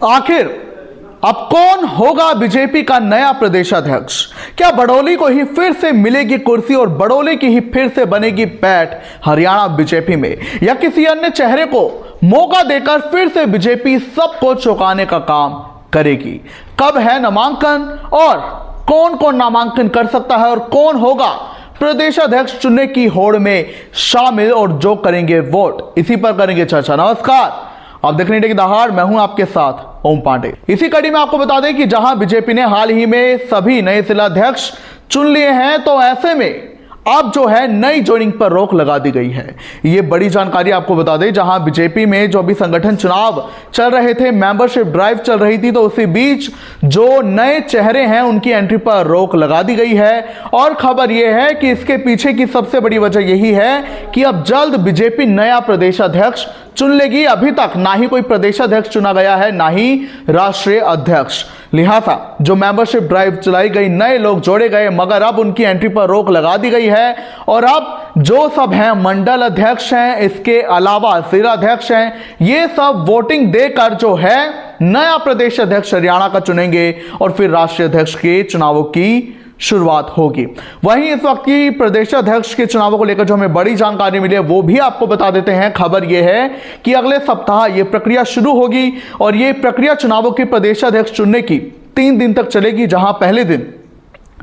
आखिर अब कौन होगा बीजेपी का नया प्रदेशाध्यक्ष? क्या बड़ौली को ही फिर से मिलेगी कुर्सी और बड़ौली की ही फिर से बनेगी पैठ हरियाणा बीजेपी में, या किसी अन्य चेहरे को मौका देकर फिर से बीजेपी सबको चौंकाने का काम करेगी? कब है नामांकन और कौन कौन नामांकन कर सकता है और कौन होगा प्रदेशाध्यक्ष चुनने की होड़ में शामिल और जो करेंगे वोट, इसी पर करेंगे चर्चा। नमस्कार, आप देख रहे हैं कि दहाड़, मैं हूं आपके साथ ओम पांडे। इसी कड़ी में आपको बता दें कि जहां बीजेपी ने हाल ही में सभी नए जिलाध्यक्ष चुन लिए हैं, तो ऐसे में अब जो है नई ज्वाइनिंग पर रोक लगा दी गई है। ये बड़ी जानकारी आपको बता दें, जहां बीजेपी में जो भी संगठन चुनाव चल रहे थे, मेंबरशिप ड्राइव चल रही थी, तो उसी बीच जो नए चेहरे हैं उनकी एंट्री पर रोक लगा दी गई है। और खबर यह है कि इसके पीछे की सबसे बड़ी वजह यही है कि अब जल्द बीजेपी नया प्रदेशाध्यक्ष चुन लेगी। अभी तक ना ही कोई प्रदेशाध्यक्ष चुना गया है, ना ही राष्ट्रीय अध्यक्ष। लिहाजा जो मेंबरशिप ड्राइव चलाई गई, नए लोग जोड़े गए, मगर अब उनकी एंट्री पर रोक लगा दी गई है। और अब जो सब हैं, मंडल अध्यक्ष हैं, इसके अलावा जिलाध्यक्ष हैं, ये सब वोटिंग देकर जो है नया प्रदेश अध्यक्ष हरियाणा का चुनेंगे और फिर राष्ट्रीय अध्यक्ष के चुनावों की शुरुआत होगी। वहीं इस वक्त की प्रदेशाध्यक्ष के चुनावों को लेकर जो हमें बड़ी जानकारी मिली है वो भी आपको बता देते हैं। खबर यह है कि अगले सप्ताह यह प्रक्रिया शुरू होगी और यह प्रक्रिया चुनावों के प्रदेशाध्यक्ष चुनने की 3 दिन तक चलेगी, जहां पहले दिन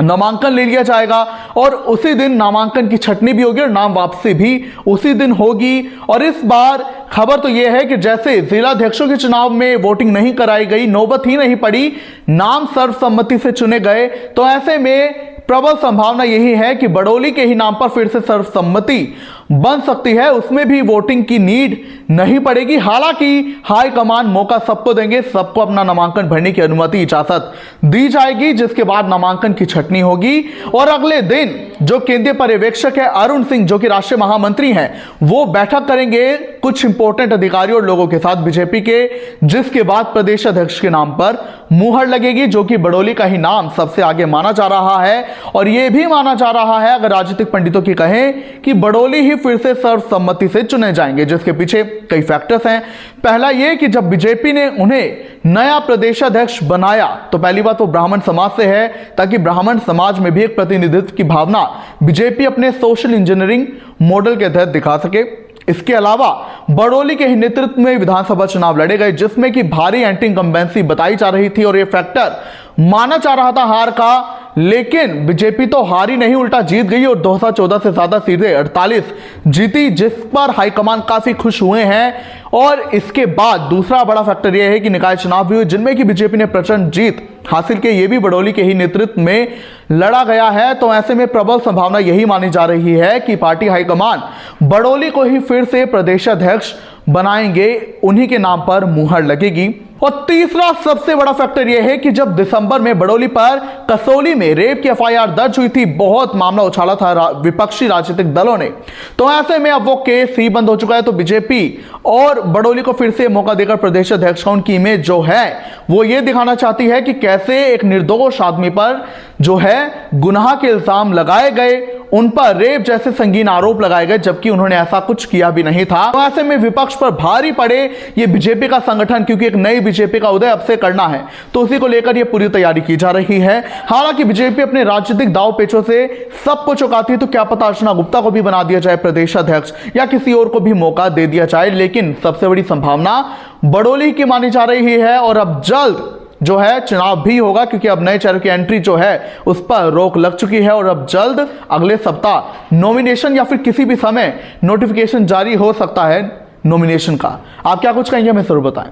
नामांकन ले लिया जाएगा और उसी दिन नामांकन की छटनी भी होगी और नाम वापसी भी उसी दिन होगी। और इस बार खबर तो यह है कि जैसे जिलाध्यक्षों के चुनाव में वोटिंग नहीं कराई गई, नौबत ही नहीं पड़ी, नाम सर्वसम्मति से चुने गए, तो ऐसे में प्रबल संभावना यही है कि बड़ौली के ही नाम पर फिर से सर्वसम्मति बन सकती है। उसमें भी वोटिंग की नीड नहीं पड़ेगी। हालांकि हाईकमान मौका सबको देंगे, सबको अपना नामांकन भरने की अनुमति, इजाजत दी जाएगी, जिसके बाद नामांकन की छटनी होगी। और अगले दिन जो केंद्रीय पर्यवेक्षक है अरुण सिंह, जो कि राष्ट्रीय महामंत्री हैं, वो बैठक करेंगे कुछ इंपॉर्टेंट अधिकारियों और लोगों के साथ बीजेपी के, जिसके बाद प्रदेश अध्यक्ष के नाम पर मुहर लगेगी, जो कि बड़ौली का ही नाम सबसे आगे माना जा रहा है। और यह भी माना जा रहा है, अगर राजनीतिक पंडितों की कहें, कि बड़ौली ही फिर से सर्वसम्मति से चुने जाएंगे, जिसके पीछे कई फैक्टर्स हैं। पहला यह कि जब बीजेपी ने उन्हें नया प्रदेशाध्यक्ष बनाया तो पहली बात वो ब्राह्मण समाज से है, ताकि ब्राह्मण समाज में भी एक प्रतिनिधित्व की भावना बीजेपी अपने सोशल इंजीनियरिंग मॉडल के तहत दिखा सके। इसके अलावा बड़ौली के नेतृत्व में विधानसभा चुनाव लड़े गए, जिसमें कि भारी एंटी इनकम्बेंसी बताई जा रही थी और यह फैक्टर माना जा रहा था हार का। लेकिन बीजेपी तो हारी नहीं, उल्टा जीत गई और 2014 से ज्यादा सीटें 48 जीती, जिस पर हाईकमान काफी खुश हुए हैं। और इसके बाद दूसरा बड़ा फैक्टर यह है कि निकाय चुनाव भी हुए, जिनमें कि बीजेपी ने प्रचंड जीत हासिल की, ये भी बड़ौली के ही नेतृत्व में लड़ा गया है। तो ऐसे में प्रबल संभावना यही मानी जा रही है कि पार्टी हाईकमान बड़ौली को ही फिर से प्रदेशाध्यक्ष बनाएंगे, उन्हीं के नाम पर मुहर लगेगी। और तीसरा सबसे बड़ा फैक्टर यह है कि जब दिसंबर में बड़ौली पर कसौली में रेप की एफआईआर दर्ज हुई थी, बहुत मामला उछाला था विपक्षी राजनीतिक दलों ने, तो ऐसे में अब वो केस ही बंद हो चुका है। तो बीजेपी और बड़ौली को फिर से मौका देकर प्रदेश अध्यक्ष का उनकी इमेज जो है वो ये दिखाना चाहती है कि कैसे एक निर्दोष आदमी पर जो है गुनाह के इल्जाम लगाए गए, उन पर रेप जैसे संगीन आरोप लगाए गए, जबकि उन्होंने ऐसा कुछ किया भी नहीं था। तो ऐसे में विपक्ष पर भारी पड़े ये बीजेपी का संगठन, क्योंकि एक नई बीजेपी का उदय अब से करना है, तो उसी को लेकर ये पूरी तैयारी की जा रही है। हालांकि बीजेपी अपने राजनीतिक दाव पेचों से सबको चौंकाती है, तो क्या पता अर्चना गुप्ता को भी बना दिया जाए प्रदेशाध्यक्ष या किसी और को भी मौका दे दिया जाए। लेकिन सबसे बड़ी संभावना बड़ौली की मानी जा रही है। और अब जल्द जो है चुनाव भी होगा, क्योंकि अब नए चेहरे की एंट्री जो है उस पर रोक लग चुकी है। और अब जल्द अगले सप्ताह नॉमिनेशन या फिर किसी भी समय नोटिफिकेशन जारी हो सकता है नॉमिनेशन का। आप क्या कुछ कहेंगे, हमें जरूर बताएं।